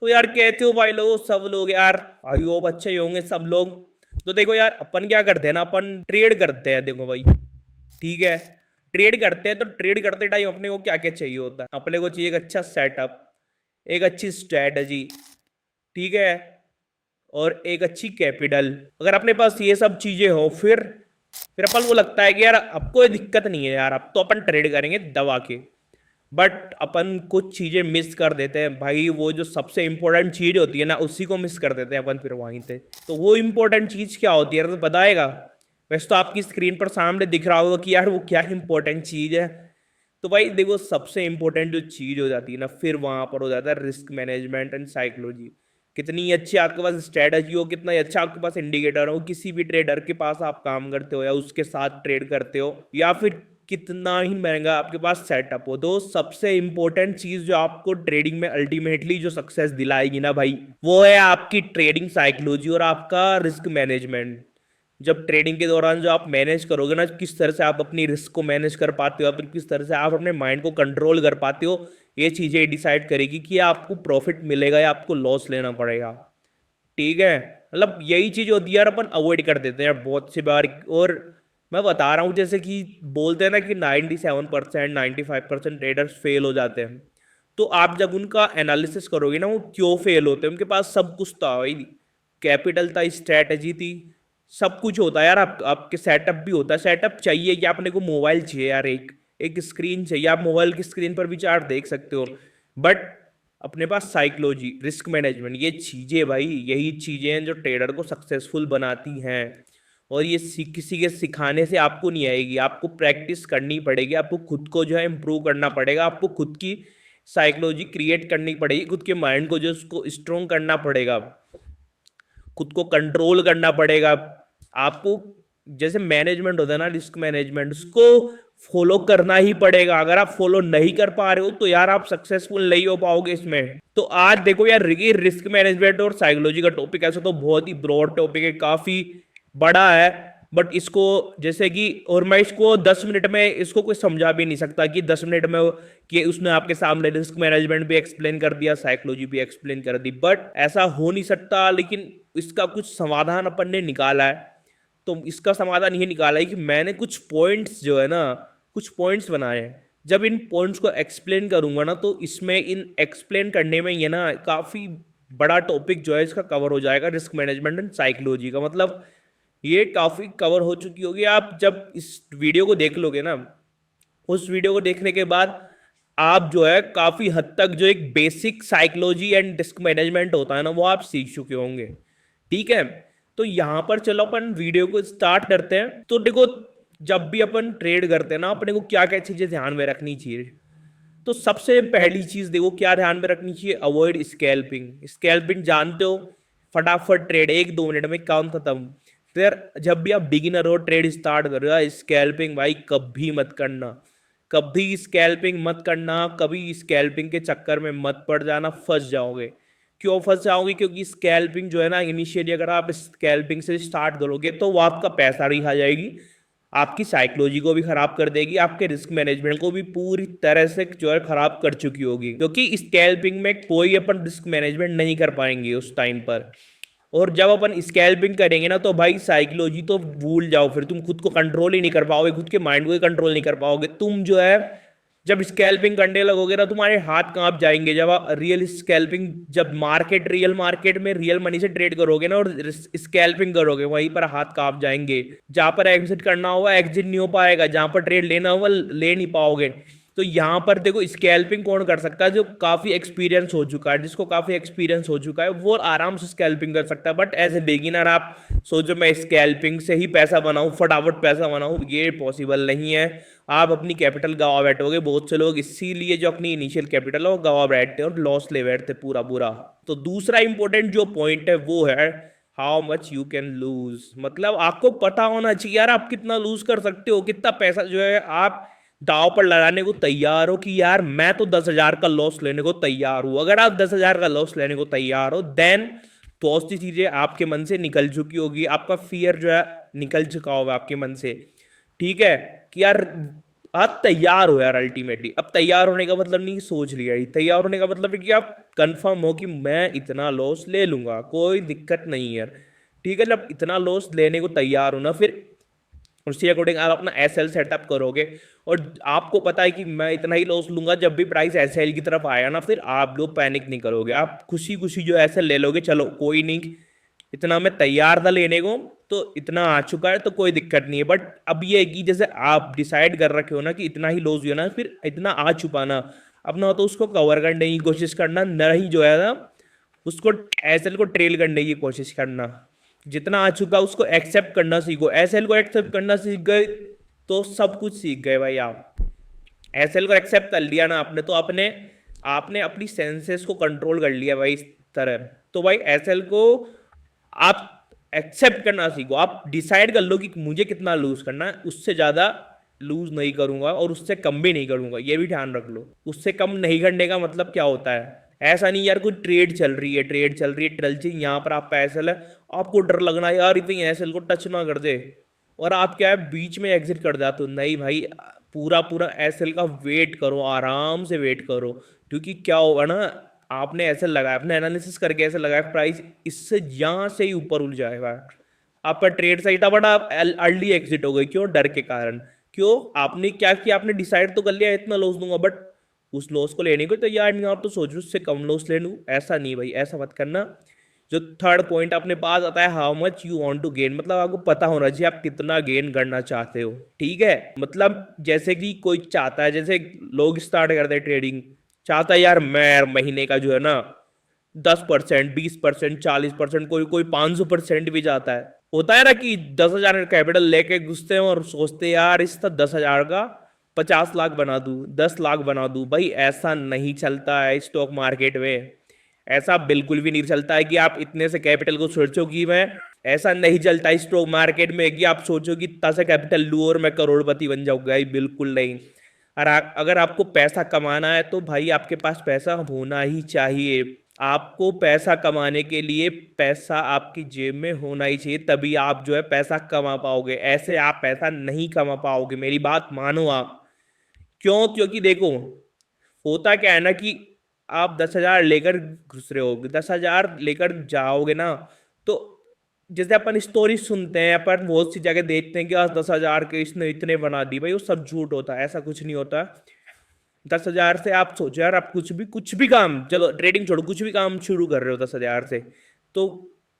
तो यार कहते हो भाई लोग, सब लोग यार आई होप अच्छे ही होंगे सब लोग। तो देखो यार, अपन क्या करते हैं ना, अपन ट्रेड करते हैं, देखो भाई, ठीक है। ट्रेड करते हैं तो ट्रेड करते टाइम अपने को क्या क्या चाहिए होता है? अपने को चाहिए एक अच्छा सेटअप, एक अच्छी स्ट्रेटजी, ठीक है, और एक अच्छी कैपिटल। अगर अपने पास ये सब चीजें हो, फिर अपन को लगता है कि यार अब कोई दिक्कत नहीं है यार, अब तो अपन ट्रेड करेंगे दबा के। बट अपन कुछ चीजें मिस कर देते हैं भाई, वो जो सबसे इंपॉर्टेंट चीज होती है ना, उसी को मिस कर देते हैं अपन फिर वहीं पे। तो वो इंपॉर्टेंट चीज क्या होती है तो बताएगा? वैसे तो आपकी स्क्रीन पर सामने दिख रहा होगा कि यार वो क्या इंपॉर्टेंट चीज है। तो भाई देखो, सबसे इंपॉर्टेंट जो चीज हो जाती है ना, फिर वहां पर हो जाता है रिस्क मैनेजमेंट एंड साइकोलॉजी। कितनी अच्छी आपके पास स्ट्रेटजी हो, कितना अच्छा आपके पास इंडिकेटर हो, किसी भी ट्रेडर के पास आप काम करते हो या उसके साथ ट्रेड करते हो, या फिर कितना ही महंगा आपके पास सेटअप हो, तो सबसे इंपॉर्टेंट चीज जो आपको ट्रेडिंग में अल्टीमेटली जो सक्सेस दिलाएगी ना भाई, वो है आपकी ट्रेडिंग साइकोलॉजी और आपका रिस्क मैनेजमेंट। जब ट्रेडिंग के दौरान जो आप मैनेज करोगे ना, किस तरह से आप अपनी रिस्क को मैनेज कर पाते हो, फिर किस तरह से आप अपने माइंड को कंट्रोल कर पाते हो, ये चीजें डिसाइड करेगी कि आपको प्रॉफिट मिलेगा या आपको लॉस लेना पड़ेगा। ठीक है। मतलब यही चीज होती है यार, अपन अवॉइड कर देते हैं यार बहुत सी बार। और मैं बता रहा हूँ, जैसे कि बोलते हैं ना कि 97% 95% ट्रेडर्स फेल हो जाते हैं। तो आप जब उनका एनालिसिस करोगे ना, वो क्यों फेल होते हैं, उनके पास सब कुछ था भाई। कैपिटल था, स्ट्रेटजी थी, सब कुछ होता है यार। आपके सेटअप भी होता है। सेटअप चाहिए कि आपने को मोबाइल चाहिए यार, एक एक स्क्रीन चाहिए, आप मोबाइल की स्क्रीन पर भी चार्ट देख सकते हो। बट अपने पास साइकोलॉजी, रिस्क मैनेजमेंट, ये चीजें भाई, यही चीजें हैं जो ट्रेडर को सक्सेसफुल बनाती हैं। और ये किसी के सिखाने से आपको नहीं आएगी, आपको प्रैक्टिस करनी पड़ेगी, आपको खुद को जो है इम्प्रूव करना पड़ेगा, आपको खुद की साइकोलॉजी क्रिएट करनी पड़ेगी, खुद के माइंड को जो उसको स्ट्रोंग करना पड़ेगा, खुद को कंट्रोल करना पड़ेगा आपको। जैसे मैनेजमेंट होता है ना, रिस्क मैनेजमेंट, उसको फॉलो करना ही पड़ेगा। अगर आप फॉलो नहीं कर पा रहे हो तो यार आप सक्सेसफुल नहीं हो पाओगे इसमें। तो आज देखो यार, रिस्क मैनेजमेंट और साइकोलॉजी का टॉपिक ऐसा तो बहुत ही ब्रॉड टॉपिक है, काफी बड़ा है। बट इसको, जैसे कि, और मैं इसको 10 मिनट में इसको कोई समझा भी नहीं सकता कि 10 मिनट में कि उसने आपके सामने रिस्क मैनेजमेंट भी एक्सप्लेन कर दिया, साइकोलॉजी भी एक्सप्लेन कर दी। बट ऐसा हो नहीं सकता। लेकिन इसका कुछ समाधान अपन ने निकाला है। तो इसका समाधान ये निकाला है कि मैंने कुछ पॉइंट्स जो है ना, कुछ पॉइंट्स बनाए हैं। जब इन पॉइंट्स को एक्सप्लेन करूंगा ना, तो इसमें इन एक्सप्लेन करने में ये ना काफी बड़ा टॉपिक जो है इसका कवर हो जाएगा, रिस्क मैनेजमेंट एंड साइकोलॉजी का। मतलब ये काफी कवर हो चुकी होगी। आप जब इस वीडियो को देख लोगे ना, उस वीडियो को देखने के बाद आप जो है काफी हद तक जो एक basic psychology and risk management होता है ना, वो आप सीख चुके होंगे। ठीक है। तो यहां पर चलो अपन वीडियो को स्टार्ट करते हैं। तो देखो, जब भी अपन ट्रेड करते हैं ना, अपने को क्या क्या चीजें ध्यान में रखनी चाहिए। तो सबसे पहली चीज देखो क्या ध्यान में रखनी चाहिए, अवॉइड स्कैल्पिंग। स्कैल्पिंग जानते हो, फटाफट ट्रेड 1-2 मिनट में काम खत्म। फिर जब भी आप बिगिनर हो, ट्रेड स्टार्ट कर रहे हो, स्कैल्पिंग भाई कभी मत करना। कभी स्कैल्पिंग मत करना, कभी स्कैल्पिंग के चक्कर में मत पड़ जाना, फंस जाओगे। क्यों फंस जाओगे? क्योंकि स्कैल्पिंग जो है ना, इनिशियली अगर आप स्कैल्पिंग से स्टार्ट करोगे तो वो आपका पैसा नहीं खा जाएगी, आपकी साइकोलॉजी को भी खराब कर देगी, आपके रिस्क मैनेजमेंट को भी पूरी तरह से जो है खराब कर चुकी होगी। क्योंकि स्कैल्पिंग में कोई अपन रिस्क मैनेजमेंट नहीं कर पाएंगे उस टाइम पर। और जब अपन स्कैल्पिंग करेंगे ना, तो भाई साइकोलॉजी तो भूल जाओ, फिर तुम खुद को कंट्रोल ही नहीं कर पाओगे, खुद के माइंड को ही कंट्रोल नहीं कर पाओगे। तुम जो है जब स्कैल्पिंग करने लगोगे ना, तुम्हारे हाथ कांप जाएंगे। जब आप रियल स्कैल्पिंग, जब रियल मार्केट में रियल मनी से ट्रेड करोगे ना और स्कैल्पिंग करोगे, वहीं पर हाथ कांप जाएंगे। जहां पर एग्जिट करना होगा एग्जिट नहीं हो पाएगा, जहां पर ट्रेड लेना होगा ले नहीं पाओगे। तो यहाँ पर देखो, स्कैल्पिंग कौन कर सकता है? जो काफी एक्सपीरियंस हो चुका है, जिसको काफी एक्सपीरियंस हो चुका है, वो आराम से स्कैल्पिंग कर सकता है। बट एज ए बिगिनर आप सोचो मैं स्कैल्पिंग से ही पैसा बनाऊं, फटाफट पैसा बनाऊं, ये पॉसिबल नहीं है। आप अपनी कैपिटल गवा बैठोगे। बहुत से लोग इसीलिए जो अपनी इनिशियल कैपिटल है वो गवा बैठते हैं और लॉस ले बैठते पूरा पूरा। तो दूसरा इंपॉर्टेंट जो पॉइंट है वो है how much you can lose. मतलब आपको पता होना चाहिए यार आप कितना लूज कर सकते हो, कितना पैसा जो है आप दाव पर लगाने को तैयार हो कि यार मैं तो 10,000 का लॉस लेने को तैयार हूं। अगर आप 10,000 का लॉस लेने को तैयार हो, देन बहुत सी चीजें आपके मन से निकल चुकी होगी, आपका फियर जो है निकल चुका होगा आपके मन से। ठीक है, कि यार आप तैयार हो यार अल्टीमेटली। अब तैयार होने का मतलब नहीं कि सोच लिया ही, तैयार होने का मतलब है कि आप कंफर्म हो कि मैं इतना लॉस ले लूंगा, कोई दिक्कत नहीं है यार। ठीक है, जब इतना लॉस लेने को तैयार हो ना, फिर उसी अकॉर्डिंग आप अपना एसएल सेटअप करोगे। और आपको पता है कि मैं इतना ही लॉस लूंगा, जब भी प्राइस एसएल की तरफ आया ना, फिर आप लोग पैनिक नहीं करोगे, आप खुशी खुशी जो एसएल ले लोगे, चलो कोई नहीं, इतना मैं तैयार था लेने को, तो इतना आ चुका है तो कोई दिक्कत नहीं है। बट अब ये है कि जैसे आप डिसाइड कर रखे हो ना कि इतना ही लॉस हुआ ना, फिर इतना आ चुका ना, अपना तो उसको कवर करने की कोशिश करना, नहीं जो है ना उसको एसएल को ट्रेल करने की कोशिश करना। जितना आ चुका उसको एक्सेप्ट करना सीखो, एसएल को एक्सेप्ट करना सीख गए तो सब कुछ सीख गए भाई आप। एसएल को एक्सेप्ट कर लिया ना आपने, तो आपने आपने अपनी सेंसेस को कंट्रोल कर लिया भाई इस तरह। तो भाई एसएल को आप एक्सेप्ट करना सीखो, आप डिसाइड कर लो कि मुझे कितना लूज करना है, उससे ज्यादा लूज नहीं करूंगा और उससे कम भी नहीं करूंगा, ये भी ध्यान रख लो। उससे कम नहीं करने का मतलब क्या होता है, ऐसा नहीं यार कोई ट्रेड चल रही है, ट्रेड चल रही है, ट्रेल चाहिए यहाँ पर आपका एसएल है, आपको डर लगना यार इतनी एसएल को टच ना कर दे, और आप क्या है बीच में एग्जिट कर जाते हो। नहीं भाई, पूरा पूरा एसएल का वेट करो, आराम से वेट करो, क्योंकि क्या होगा ना, आपने ऐसे लगाया, आपने एनालिसिस करके ऐसे लगाया प्राइस इससे यहाँ से ही ऊपर उठ जाएगा, आपका ट्रेड सही था बट आप अर्ली एग्जिट हो गए, क्यों, डर के कारण। क्यों, आपने क्या किया, आपने डिसाइड तो कर लिया इतना लॉस दूंगा, बट उस लॉस को लेने को तैयार नहीं, आप तो सोच रहे उससे कम लॉस ले लूं, ऐसा नहीं भाई, ऐसा मत करना। जो थर्ड पॉइंट अपने पास आता है, how much you want to gain, मतलब आपको पता होना चाहिए आप कितना गेन करना चाहते हो। ठीक है, मतलब जैसे कि कोई चाहता है, जैसे लोग स्टार्ट करते हैं ट्रेडिंग, चाहता है यार मैं महीने का जो है ना 10%, 20%, 40%, कोई कोई 500% भी जाता है। होता है ना कि 10,000 कैपिटल लेके घुसते हैं और सोचते हैं यार इसका 10,000 का 50 लाख बना दूं, 10 लाख बना दूं। भाई ऐसा नहीं चलता है स्टॉक मार्केट में, ऐसा बिल्कुल भी नहीं चलता है कि आप इतने से कैपिटल को सोचो कि मैं, ऐसा नहीं चलता स्टॉक मार्केट में कि आप सोचो कि इतना सा कैपिटल लूं और मैं करोड़पति बन जाऊंगा, भाई बिल्कुल नहीं। और अगर आपको पैसा कमाना है तो भाई आपके पास पैसा होना ही चाहिए, आपको पैसा कमाने के लिए पैसा आपकी जेब में होना ही चाहिए, तभी आप जो है पैसा कमा पाओगे, ऐसे आप पैसा नहीं कमा पाओगे, मेरी बात मानो आप। क्यों, क्योंकि देखो होता क्या है ना कि आप 10,000 लेकर घुस रहे हो, 10,000 लेकर जाओगे ना, तो जैसे अपन स्टोरी सुनते हैं, अपन बहुत सी जगह देखते हैं कि आज 10,000 के इसने इतने बना दी, भाई वो सब झूठ होता है, ऐसा कुछ नहीं होता। 10,000 से आप सोचो यार, आप कुछ भी काम, चलो ट्रेडिंग छोड़ो, कुछ भी काम शुरू कर रहे हो 10,000 से, तो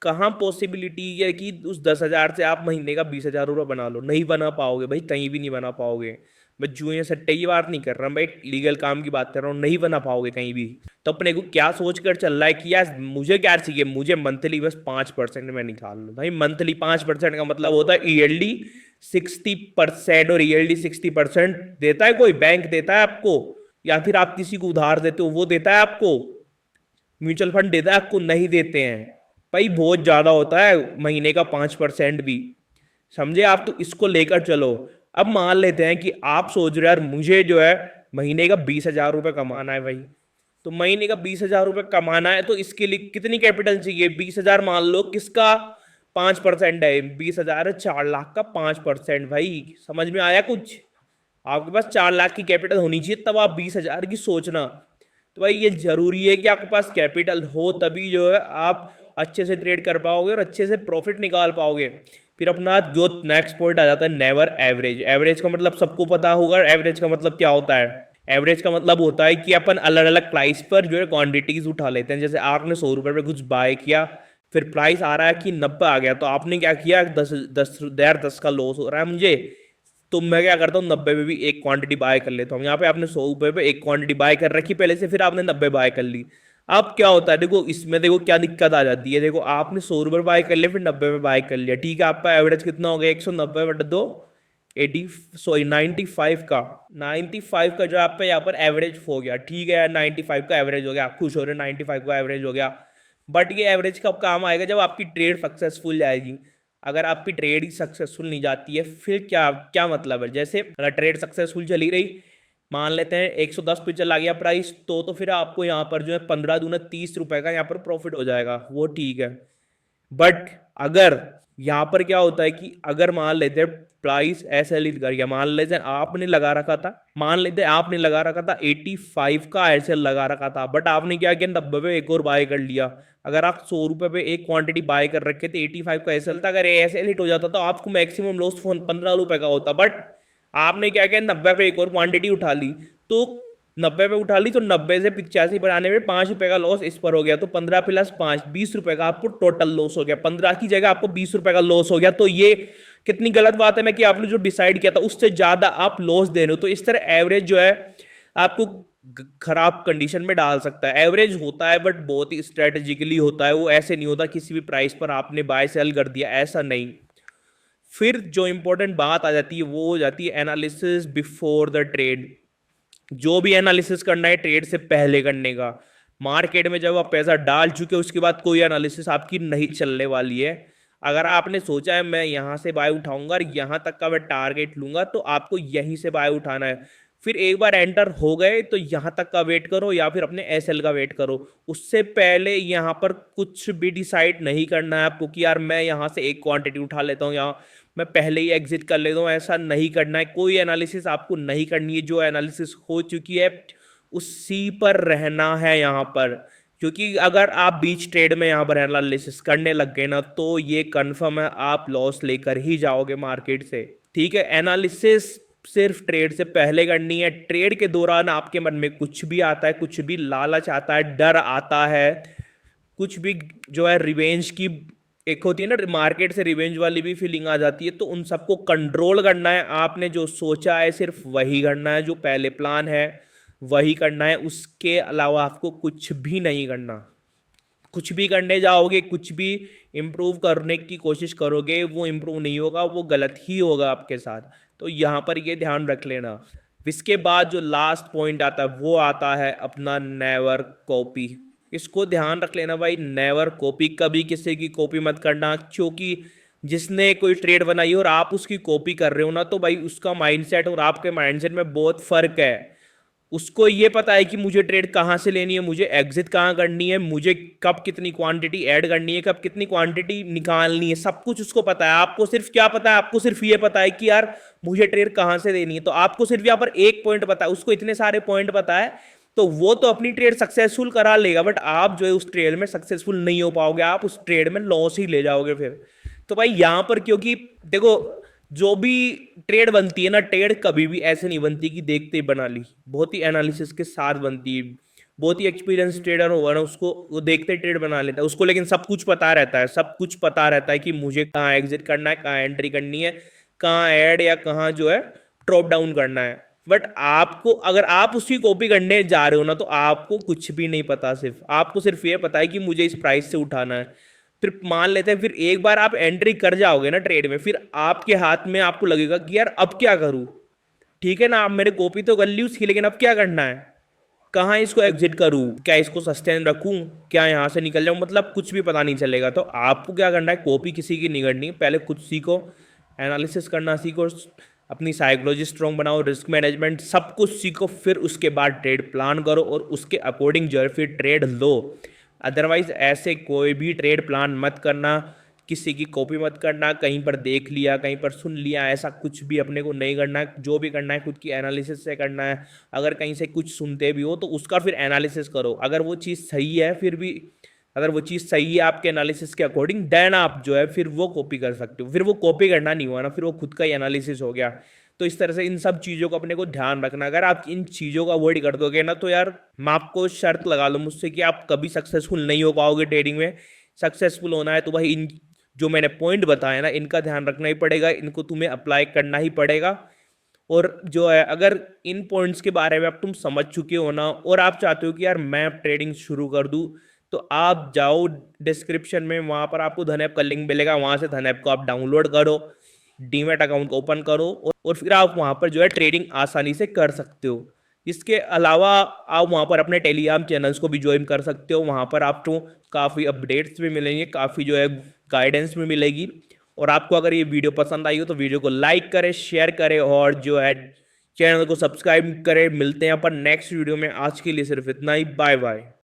कहाँ पॉसिबिलिटी है कि उस 10,000 से आप महीने का 20,000 रुपये बना लो, नहीं बना पाओगे भाई, कहीं भी नहीं बना पाओगे। मैं जुए सट्टे की बात नहीं कर रहा, मैं एक लीगल काम की बात कर रहा हूँ, नहीं बना पाओगे कहीं भी। तो अपने को क्या सोच कर चल रहा है कि यार मुझे क्या चाहिए, मुझे मंथली बस 5% में निकाल लो। भाई मंथली 5% का मतलब होता है ईयरली 60%, और ईयरली 60% देता है कोई, बैंक देता है आपको, या फिर आप किसी को उधार देते हो वो देता है आपको, म्यूचुअल फंड देता है आपको, नहीं देते हैं भाई, बहुत ज्यादा होता है महीने का 5% भी, समझे आप, तो इसको लेकर चलो। अब मान लेते हैं कि आप सोच रहे हो यार मुझे जो है महीने का 20,000 रुपये कमाना है भाई, तो महीने का 20,000 रुपये कमाना है तो इसके लिए कितनी कैपिटल चाहिए, 20,000 मान लो, किसका 5% है, 20,000 है, 4 लाख का 5%, भाई समझ में आया कुछ, आपके पास 4 लाख की कैपिटल होनी चाहिए, तब आप 20,000 की सोचना। तो भाई ये जरूरी है कि आपके पास कैपिटल हो, तभी जो है आप अच्छे से ट्रेड कर पाओगे और अच्छे से प्रॉफिट निकाल पाओगे। फिर अपना जो नेक्स्ट पॉइंट आ जाता है, नेवर एवरेज। एवरेज का मतलब सबको पता होगा, एवरेज का मतलब क्या होता है, एवरेज का मतलब होता है कि अपन अलग अलग प्राइस पर जो है क्वांटिटीज उठा लेते हैं। जैसे आपने 100 रुपये पे कुछ बाय किया, फिर प्राइस आ रहा है कि 90 आ गया, तो आपने क्या किया, 10 का लॉस हो रहा है मुझे, तो मैं क्या करता हूँ 90 में भी एक क्वांटिटी बाय कर लेता हूँ। यहाँ पे आपने 100 रुपये पे एक क्वांटिटी बाय कर रखी पहले से, फिर आपने 90 बाय कर ली। अब क्या होता है, देखो इसमें देखो क्या दिक्कत आ जाती है, देखो आपने 100 रुपये बाय कर लिया, फिर 90 में बाय कर लिया, ठीक है, आपका एवरेज कितना हो गया, 190/2, 95 का, 95 का जो आपका यहाँ पर एवरेज हो गया, ठीक है, 95 का एवरेज हो गया, आप खुश हो रहे, 95 का एवरेज हो गया। बट ये एवरेज कब काम आएगा, जब आपकी ट्रेड सक्सेसफुल जाएगी। अगर आपकी ट्रेड ही सक्सेसफुल नहीं जाती है, फिर क्या क्या मतलब है, जैसे अगर ट्रेड सक्सेसफुल चली रही, मान लेते हैं 110 पे चला गया प्राइस, तो फिर आपको यहाँ पर जो है 15 दूना 30 रुपए का यहाँ पर प्रॉफिट हो जाएगा, वो ठीक है। बट अगर यहाँ पर क्या होता है कि अगर मान लेते हैं प्राइस ऐसे लीड कर गया, मान लेते आपने लगा रखा था, मान लेते आपने लगा रखा था 85 का ऐसे लगा रखा था, बट आपने क्या किया 90 पे एक और बाय कर लिया। अगर आप 100 रुपए पे एक क्वांटिटी बाय कर रखे थे 85 का ऐसे था, अगर ऐसे हिट हो जाता तो आपको मैक्सिमम लॉस 15 रुपए का होता, बट आपने क्या किया 90 पे एक और क्वांटिटी उठा ली, तो 90 पे उठा ली तो 90 से 85 बनाने में 5 रुपए का लॉस इस पर हो गया, तो 15 प्लस 5 20 रुपए का आपको टोटल लॉस हो गया, 15 की जगह आपको 20 रुपए का लॉस हो गया। तो ये कितनी गलत बात है ना कि आपने जो डिसाइड किया था उससे ज्यादा आप लॉस दे रहे हो। तो इस तरह एवरेज जो है आपको खराब कंडीशन में डाल सकता है। एवरेज होता है बट बहुत ही स्ट्रेटेजिकली होता है, वो ऐसे नहीं होता किसी भी प्राइस पर आपने बाय सेल कर दिया, ऐसा नहीं। फिर जो इंपॉर्टेंट बात आ जाती है वो हो जाती है एनालिसिस बिफोर द ट्रेड। जो भी एनालिसिस करना है ट्रेड से पहले करने का। मार्केट में जब आप पैसा डाल चुके हो उसके बाद कोई एनालिसिस आपकी नहीं चलने वाली है। अगर आपने सोचा है मैं यहां से बाय उठाऊंगा और यहां तक का मैं टारगेट लूंगा, तो आपको यहीं से बाय उठाना है। फिर एक बार एंटर हो गए तो यहां तक का वेट करो या फिर अपने एसएल का वेट करो। उससे पहले यहां पर कुछ भी डिसाइड नहीं करना है आपको कि यार मैं यहां से एक क्वांटिटी उठा लेता हूँ या मैं पहले ही एग्जिट कर लेता हूँ, ऐसा नहीं करना है। कोई एनालिसिस आपको नहीं करनी है, जो एनालिसिस हो चुकी है उसी पर रहना है यहाँ पर। क्योंकि अगर आप बीच ट्रेड में यहाँ पर एनालिसिस करने लग गए ना, तो ये कंफर्म है आप लॉस लेकर ही जाओगे मार्केट से। ठीक है, एनालिसिस सिर्फ ट्रेड से पहले करनी है। ट्रेड के दौरान आपके मन में कुछ भी आता है, कुछ भी लालच आता है, डर आता है, कुछ भी जो है रिवेंज की एक होती है ना, मार्केट से रिवेंज वाली भी फीलिंग आ जाती है, तो उन सबको कंट्रोल करना है। आपने जो सोचा है सिर्फ वही करना है, जो पहले प्लान है वही करना है, उसके अलावा आपको कुछ भी नहीं करना। कुछ भी करने जाओगे, कुछ भी इम्प्रूव करने की कोशिश करोगे, वो इम्प्रूव नहीं होगा, वो गलत ही होगा आपके साथ। तो यहाँ पर ये ध्यान रख लेना। इसके बाद जो लास्ट पॉइंट आता है वो आता है अपना नेवर कॉपी। इसको ध्यान रख लेना भाई, नेवर कॉपी, कभी किसी की कॉपी मत करना। क्योंकि जिसने कोई ट्रेड बनाई और आप उसकी कॉपी कर रहे हो ना, तो भाई उसका माइंडसेट और आपके माइंडसेट में बहुत फर्क है। उसको ये पता है कि मुझे ट्रेड कहाँ से लेनी है, मुझे एग्जिट कहाँ करनी है, मुझे कब कितनी क्वांटिटी ऐड करनी है, कब कितनी क्वांटिटी निकालनी है, सब कुछ उसको पता है। आपको सिर्फ क्या पता है, आपको सिर्फ ये पता है कि यार मुझे ट्रेड कहाँ से लेनी है। तो आपको सिर्फ यहाँ पर एक पॉइंट पता है, उसको इतने सारे पॉइंट पता है, तो वो तो अपनी ट्रेड सक्सेसफुल करा लेगा, बट आप जो है उस ट्रेड में सक्सेसफुल नहीं हो पाओगे, आप उस ट्रेड में लॉस ही ले जाओगे फिर। तो भाई यहां पर, क्योंकि देखो जो भी ट्रेड बनती है ना, ट्रेड कभी भी ऐसे नहीं बनती कि देखते ही बना ली, बहुत ही एनालिसिस के साथ बनती है। बहुत ही एक्सपीरियंस ट्रेडर होगा ना, उसको वो देखते ट्रेड बना लेता है उसको, लेकिन सब कुछ पता रहता है, सब कुछ पता रहता है कि मुझे कहाँ एग्जिट करना है, कहाँ एंट्री करनी है, कहाँ ऐड या कहाँ जो है ड्रॉप डाउन करना है। बट आपको, अगर आप उसकी कॉपी करने जा रहे हो ना, तो आपको कुछ भी नहीं पता, सिर्फ आपको सिर्फ ये पता है कि मुझे इस प्राइस से उठाना है। फिर मान लेते हैं, फिर एक बार आप एंट्री कर जाओगे ना ट्रेड में, फिर आपके हाथ में आपको लगेगा कि यार अब क्या करूं। ठीक है ना, आप मेरे कॉपी तो कर ली उसकी, लेकिन अब क्या करना है, कहाँ इसको एग्जिट करूं, क्या इसको सस्टेन रखूं, क्या यहां से निकल जाऊं, मतलब कुछ भी पता नहीं चलेगा। तो आपको क्या करना है, कॉपी किसी की नहीं करनी, पहले खुद सीखो, एनालिसिस करना सीखो, अपनी साइकोलॉजी स्ट्रॉन्ग बनाओ, रिस्क मैनेजमेंट सब कुछ सीखो, फिर उसके बाद ट्रेड प्लान करो और उसके अकॉर्डिंग जो है फिर ट्रेड लो। अदरवाइज ऐसे कोई भी ट्रेड प्लान मत करना, किसी की कॉपी मत करना, कहीं पर देख लिया, कहीं पर सुन लिया, ऐसा कुछ भी अपने को नहीं करना है। जो भी करना है खुद की एनालिसिस से करना है। अगर कहीं से कुछ सुनते भी हो तो उसका फिर एनालिसिस करो, अगर वो चीज़ सही है, फिर भी अगर वो चीज़ सही है आपके एनालिसिस के अकॉर्डिंग, देन आप जो है फिर वो कॉपी कर सकते हो। फिर वो कॉपी करना नहीं हुआ ना, फिर वो खुद का ही एनालिसिस हो गया। तो इस तरह से इन सब चीज़ों को अपने को ध्यान रखना। अगर आप इन चीज़ों का अवॉइड कर दोगे ना, तो यार मैं आपको शर्त लगा लूँ मुझसे कि आप कभी सक्सेसफुल नहीं हो पाओगे ट्रेडिंग में। सक्सेसफुल होना है तो भाई इन जो मैंने पॉइंट बताया ना, इनका ध्यान रखना ही पड़ेगा, इनको तुम्हें अप्लाई करना ही पड़ेगा। और जो है अगर इन पॉइंट्स के बारे में अब तुम समझ चुके हो ना, और आप चाहते हो कि यार मैं ट्रेडिंग शुरू कर दूँ, तो आप जाओ डिस्क्रिप्शन में, वहाँ पर आपको धन ऐप का लिंक मिलेगा, वहाँ से धन ऐप को आप डाउनलोड करो, डीमैट अकाउंट ओपन करो और फिर आप वहाँ पर जो है ट्रेडिंग आसानी से कर सकते हो। इसके अलावा आप वहाँ पर अपने टेलीग्राम चैनल्स को भी ज्वाइन कर सकते हो, वहाँ पर आपको काफ़ी अपडेट्स भी मिलेंगे, काफ़ी जो है गाइडेंस भी मिलेगी। और आपको अगर ये वीडियो पसंद आई हो तो वीडियो को लाइक करें, शेयर करें और जो है चैनल को सब्सक्राइब करें। मिलते हैं अपन नेक्स्ट वीडियो में, आज के लिए सिर्फ इतना ही, बाय बाय।